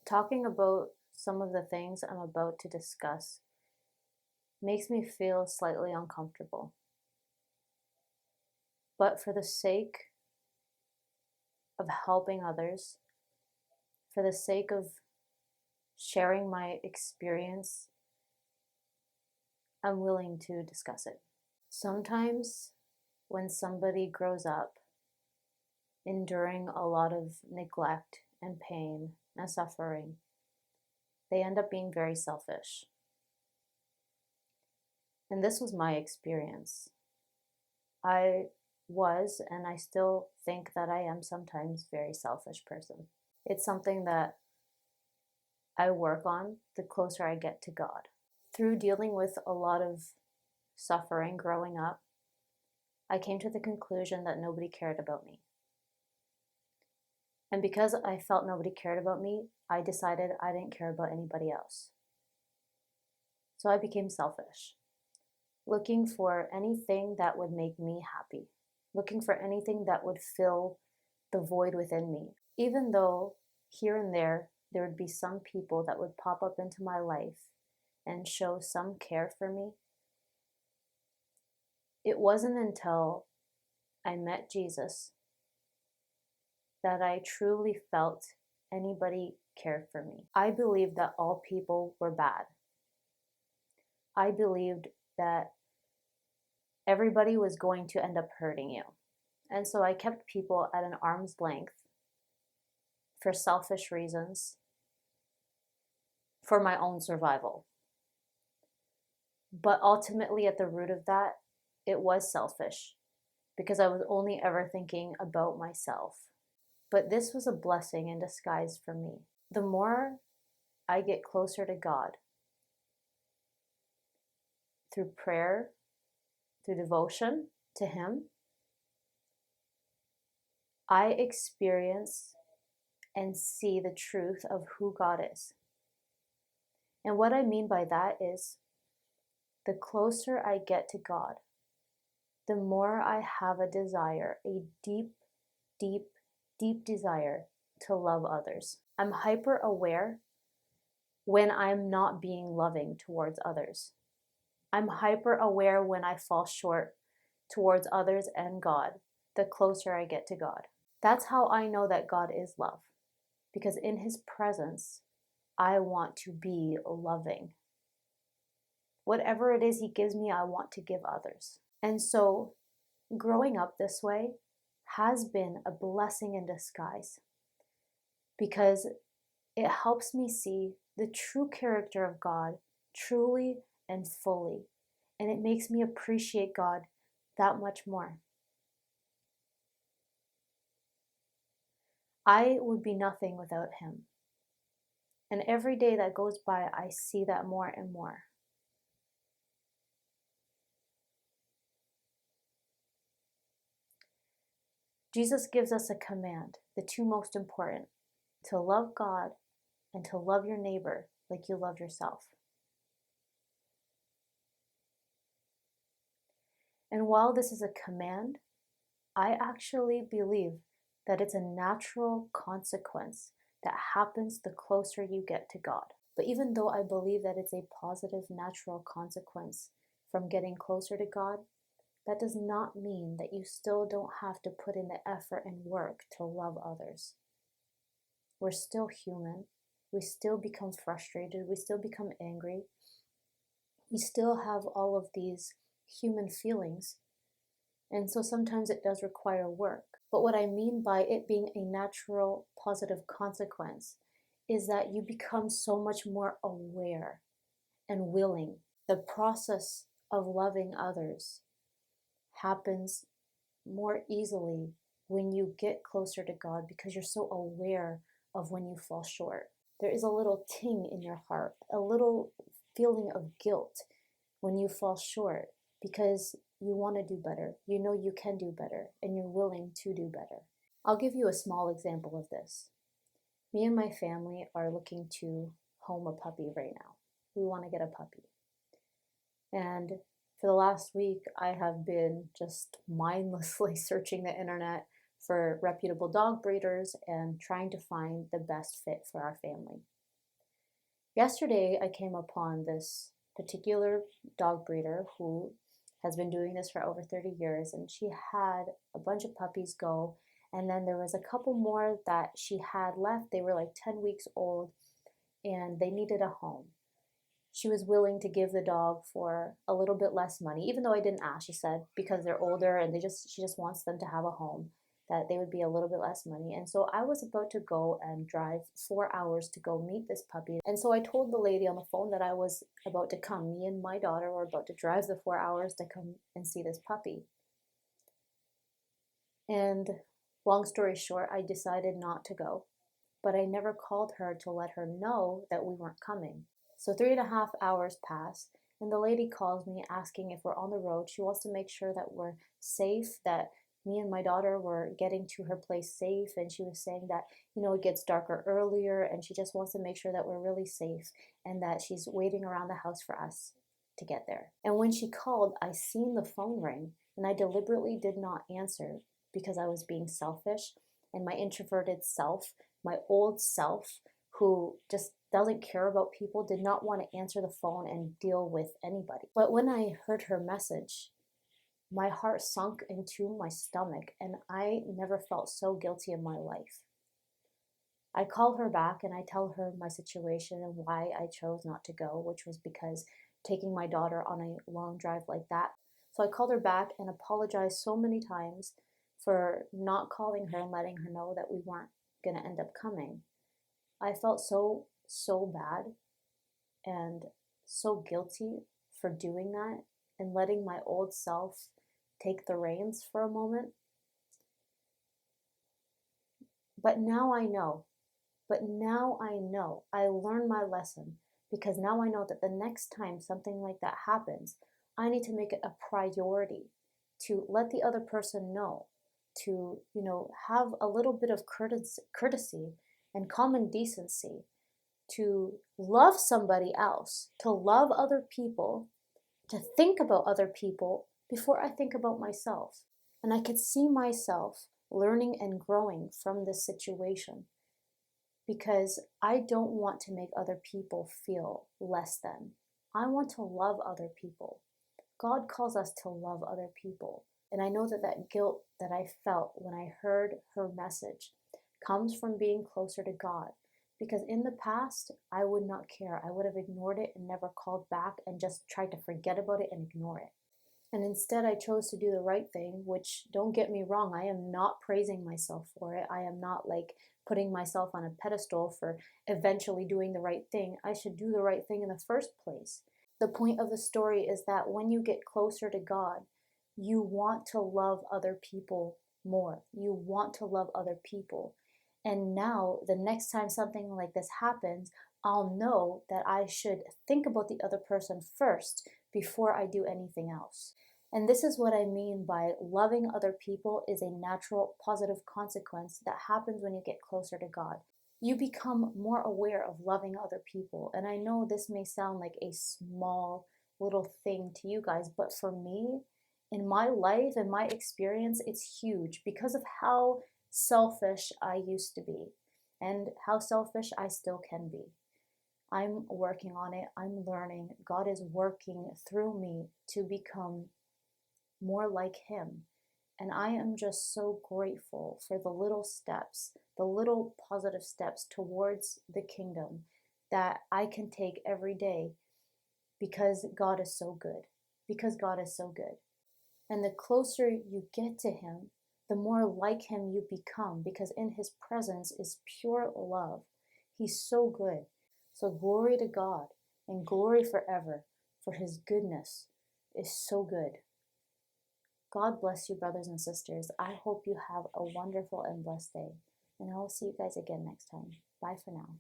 Talking about some of the things I'm about to discuss makes me feel slightly uncomfortable. But for the sake of helping others, for the sake of sharing my experience, I'm willing to discuss it. Sometimes when somebody grows up enduring a lot of neglect and pain and suffering, they end up being very selfish. And this was my experience. I was, and I still think that I am sometimes very selfish person. It's something that I work on the closer I get to God. Through dealing with a lot of suffering growing up, I came to the conclusion that nobody cared about me. And because I felt nobody cared about me, I decided I didn't care about anybody else. So I became selfish, looking for anything that would make me happy, looking for anything that would fill the void within me. Even though here and there would be some people that would pop up into my life and show some care for me, it wasn't until I met Jesus that I truly felt anybody cared for me. I believed that all people were bad. I believed that everybody was going to end up hurting you. And so I kept people at an arm's length for selfish reasons, for my own survival. But ultimately, at the root of that, it was selfish because I was only ever thinking about myself. But this was a blessing in disguise for me. The more I get closer to God through prayer, through devotion to Him, I experience and see the truth of who God is. And what I mean by that is the closer I get to God, the more I have a desire, a deep, deep, deep desire to love others. I'm hyper aware when I'm not being loving towards others. I'm hyper aware when I fall short towards others and God, the closer I get to God. That's how I know that God is love, because in His presence, I want to be loving. Whatever it is He gives me, I want to give others. And so, growing up this way has been a blessing in disguise because it helps me see the true character of God truly and fully. And it makes me appreciate God that much more. I would be nothing without Him. And every day that goes by, I see that more and more. Jesus gives us a command, the two most important, to love God and to love your neighbor like you love yourself. And while this is a command, I actually believe that it's a natural consequence that happens the closer you get to God. But even though I believe that it's a positive natural consequence from getting closer to God, that does not mean that you still don't have to put in the effort and work to love others. We're still human. We still become frustrated. We still become angry. We still have all of these human feelings. And so sometimes it does require work. But what I mean by it being a natural positive consequence is that you become so much more aware and willing. The process of loving others happens more easily when you get closer to God because you're so aware of when you fall short. There is a little ting in your heart, a little feeling of guilt when you fall short because you want to do better. You know you can do better and you're willing to do better. I'll give you a small example of this. Me and my family are looking to home a puppy right now. We want to get a puppy. And for the last week, I have been just mindlessly searching the internet for reputable dog breeders and trying to find the best fit for our family. Yesterday, I came upon this particular dog breeder who has been doing this for over 30 years, and she had a bunch of puppies go, and then there was a couple more that she had left. They were like 10 weeks old, and they needed a home. She was willing to give the dog for a little bit less money, even though I didn't ask. She said because they're older and she just wants them to have a home, that they would be a little bit less money. And so I was about to go and drive 4 hours to go meet this puppy. And so I told the lady on the phone that I was about to come. Me and my daughter were about to drive the 4 hours to come and see this puppy. And long story short, I decided not to go, but I never called her to let her know that we weren't coming. So 3.5 hours pass, and the lady calls me asking if we're on the road. She wants to make sure that we're safe, that me and my daughter were getting to her place safe, and she was saying that, it gets darker earlier, and she just wants to make sure that we're really safe and that she's waiting around the house for us to get there. And when she called, I seen the phone ring, and I deliberately did not answer because I was being selfish, and my introverted self, my old self, who just doesn't care about people, did not want to answer the phone and deal with anybody. But when I heard her message, my heart sunk into my stomach, and I never felt so guilty in my life. I call her back and I tell her my situation and why I chose not to go, which was because taking my daughter on a long drive like that. So I called her back and apologized so many times for not calling her and letting her know that we weren't going to end up coming. I felt so bad and so guilty for doing that and letting my old self take the reins for a moment. But now I know. I learned my lesson, because now I know that the next time something like that happens, I need to make it a priority to let the other person know, to, have a little bit of courtesy and common decency, to love somebody else, to love other people, to think about other people before I think about myself. And I could see myself learning and growing from this situation, because I don't want to make other people feel less than. I want to love other people. God calls us to love other people. And I know that that guilt that I felt when I heard her message comes from being closer to God. Because in the past, I would not care. I would have ignored it and never called back and just tried to forget about it and ignore it. And instead, I chose to do the right thing, which, don't get me wrong, I am not praising myself for it. I am not putting myself on a pedestal for eventually doing the right thing. I should do the right thing in the first place. The point of the story is that when you get closer to God, you want to love other people more. You want to love other people. And now, the next time something like this happens, I'll know that I should think about the other person first before I do anything else. And this is what I mean by loving other people is a natural positive consequence that happens when you get closer to God. You become more aware of loving other people. And I know this may sound like a small little thing to you guys, but for me, in my life and my experience, it's huge because of how selfish I used to be and how selfish I still can be. I'm working on it. I'm learning. God is working through me to become more like Him. And I am just so grateful for the little steps, the little positive steps towards the kingdom that I can take every day, because God is so good. Because God is so good. And the closer you get to Him, the more like Him you become, because in His presence is pure love. He's so good. So glory to God and glory forever, for His goodness is so good. God bless you, brothers and sisters. I hope you have a wonderful and blessed day. And I will see you guys again next time. Bye for now.